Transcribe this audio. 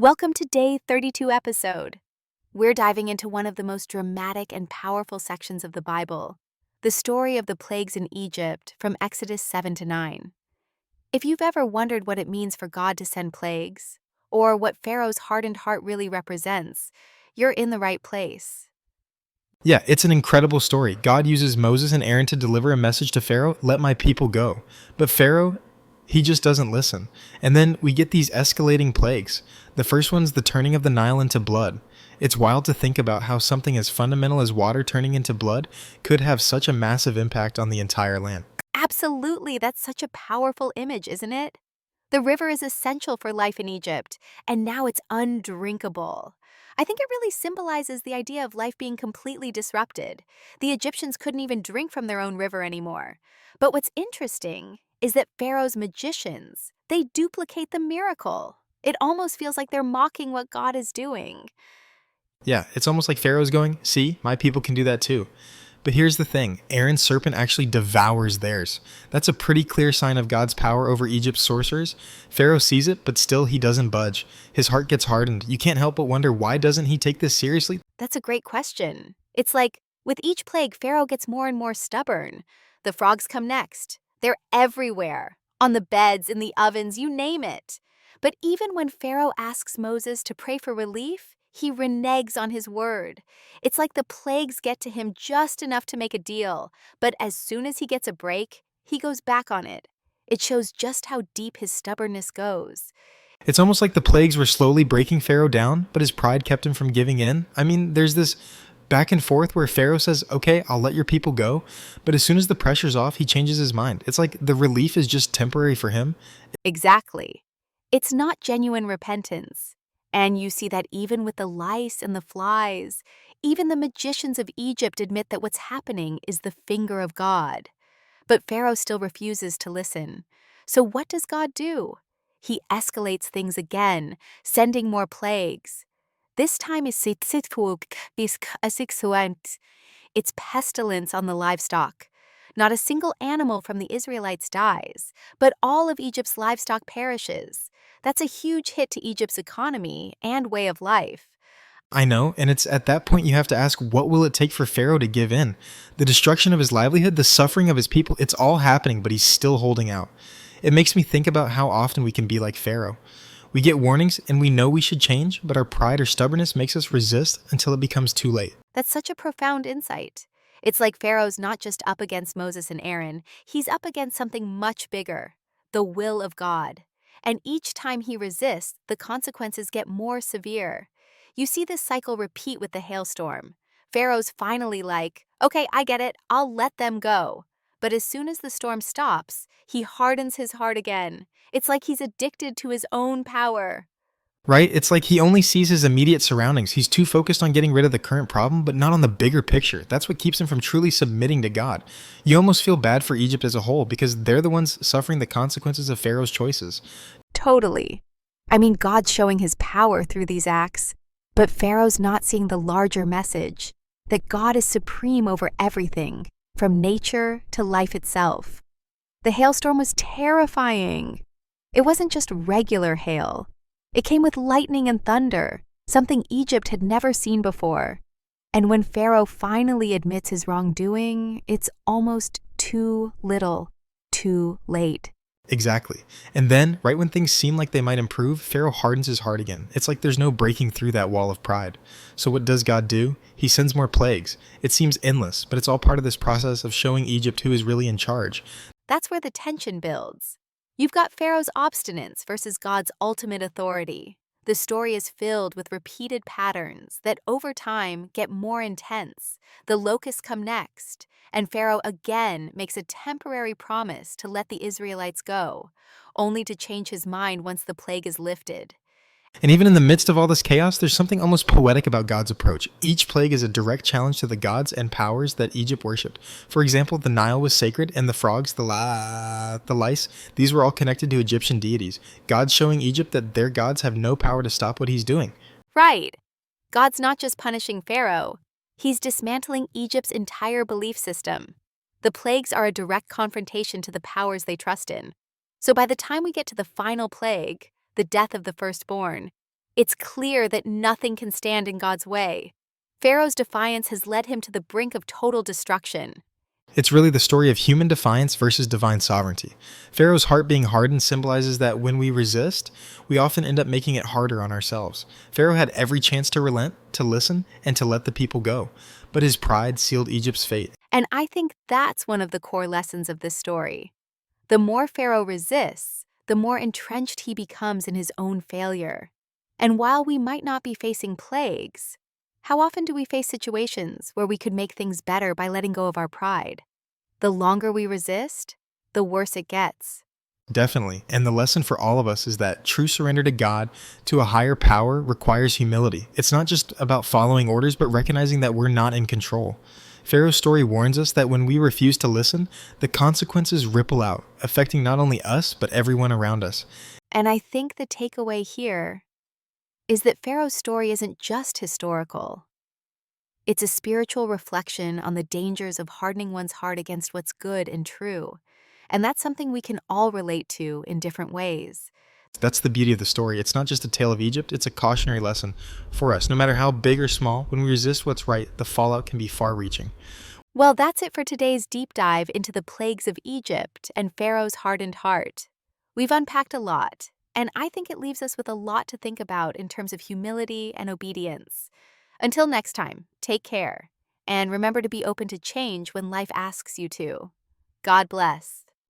Welcome to day 32 episode. We're diving into one of the most dramatic and powerful sections of the Bible, the story of the plagues in Egypt from Exodus 7 to 9. If you've ever wondered what it means for God to send plagues, or what Pharaoh's hardened heart really represents, you're in the right place. Yeah, it's an incredible story. God uses Moses and Aaron to deliver a message to Pharaoh, let my people go. But Pharaoh, he just doesn't listen. And then we get these escalating plagues. The first one's the turning of the Nile into blood. It's wild to think about how something as fundamental as water turning into blood could have such a massive impact on the entire land. Absolutely, that's such a powerful image, isn't it? The river is essential for life in Egypt, and now it's undrinkable. I think it really symbolizes the idea of life being completely disrupted. The Egyptians couldn't even drink from their own river anymore. But what's interesting is that Pharaoh's magicians, they duplicate the miracle. It almost feels like they're mocking what God is doing. Yeah, it's almost like Pharaoh's going, see, my people can do that too. But here's the thing, Aaron's serpent actually devours theirs. That's a pretty clear sign of God's power over Egypt's sorcerers. Pharaoh sees it, but still he doesn't budge. His heart gets hardened. You can't help but wonder, why doesn't he take this seriously? That's a great question. It's like, with each plague, Pharaoh gets more and more stubborn. The frogs come next. They're everywhere. On the beds, in the ovens, you name it. But even when Pharaoh asks Moses to pray for relief, he reneges on his word. It's like the plagues get to him just enough to make a deal, but as soon as he gets a break, he goes back on it. It shows just how deep his stubbornness goes. It's almost like the plagues were slowly breaking Pharaoh down, but his pride kept him from giving in. I mean, there's this back and forth where Pharaoh says, okay, I'll let your people go, but as soon as the pressure's off, he changes his mind. It's like the relief is just temporary for him. Exactly. It's not genuine repentance. And you see that even with the lice and the flies, even the magicians of Egypt admit that what's happening is the finger of God. But Pharaoh still refuses to listen. So what does God do? He escalates things again, sending more plagues. This time is it's pestilence on the livestock. Not a single animal from the Israelites dies, but all of Egypt's livestock perishes. That's a huge hit to Egypt's economy and way of life. I know, and it's at that point you have to ask, what will it take for Pharaoh to give in? The destruction of his livelihood, the suffering of his people, it's all happening, but he's still holding out. It makes me think about how often we can be like Pharaoh. We get warnings and we know we should change, but our pride or stubbornness makes us resist until it becomes too late. That's such a profound insight. It's like Pharaoh's not just up against Moses and Aaron, he's up against something much bigger, the will of God. And each time he resists, the consequences get more severe. You see this cycle repeat with the hailstorm. Pharaoh's finally like, okay, I get it, I'll let them go. But as soon as the storm stops, he hardens his heart again. It's like he's addicted to his own power. Right? It's like he only sees his immediate surroundings. He's too focused on getting rid of the current problem, but not on the bigger picture. That's what keeps him from truly submitting to God. You almost feel bad for Egypt as a whole because they're the ones suffering the consequences of Pharaoh's choices. Totally. I mean, God's showing his power through these acts, but Pharaoh's not seeing the larger message, that God is supreme over everything, from nature to life itself. The hailstorm was terrifying. It wasn't just regular hail. It came with lightning and thunder, something Egypt had never seen before. And when Pharaoh finally admits his wrongdoing, it's almost too little, too late. Exactly. And then, right when things seem like they might improve, Pharaoh hardens his heart again. It's like there's no breaking through that wall of pride. So what does God do? He sends more plagues. It seems endless, but it's all part of this process of showing Egypt who is really in charge. That's where the tension builds. You've got Pharaoh's obstinance versus God's ultimate authority. The story is filled with repeated patterns that over time get more intense. The locusts come next, and Pharaoh again makes a temporary promise to let the Israelites go, only to change his mind once the plague is lifted. And even in the midst of all this chaos, there's something almost poetic about God's approach. Each plague is a direct challenge to the gods and powers that Egypt worshipped. For example, the Nile was sacred, and the frogs, the lice, these were all connected to Egyptian deities. God's showing Egypt that their gods have no power to stop what he's doing. Right. God's not just punishing Pharaoh, he's dismantling Egypt's entire belief system. The plagues are a direct confrontation to the powers they trust in. So by the time we get to the final plague, the death of the firstborn, It's clear that nothing can stand in God's way. Pharaoh's defiance has led him to the brink of total destruction. It's really the story of human defiance versus divine sovereignty. Pharaoh's heart being hardened symbolizes that when we resist, we often end up making it harder on ourselves. Pharaoh had every chance to relent, to listen, and to let the people go, but his pride sealed Egypt's fate. And I think that's one of the core lessons of this story. The more Pharaoh resists, the more entrenched he becomes in his own failure. And while we might not be facing plagues, how often do we face situations where we could make things better by letting go of our pride? The longer we resist, the worse it gets. Definitely. And the lesson for all of us is that true surrender to God, to a higher power, requires humility. It's not just about following orders, but recognizing that we're not in control. Pharaoh's story warns us that when we refuse to listen, the consequences ripple out, affecting not only us, but everyone around us. And I think the takeaway here is that Pharaoh's story isn't just historical. It's a spiritual reflection on the dangers of hardening one's heart against what's good and true. And that's something we can all relate to in different ways. That's the beauty of the story. It's not just a tale of Egypt, it's a cautionary lesson for us. No matter how big or small, when we resist what's right, the fallout can be far reaching. Well, that's it for today's deep dive into the plagues of Egypt and Pharaoh's hardened heart. We've unpacked a lot, and I think it leaves us with a lot to think about in terms of humility and obedience. Until next time, take care, and remember to be open to change when life asks you to. God bless.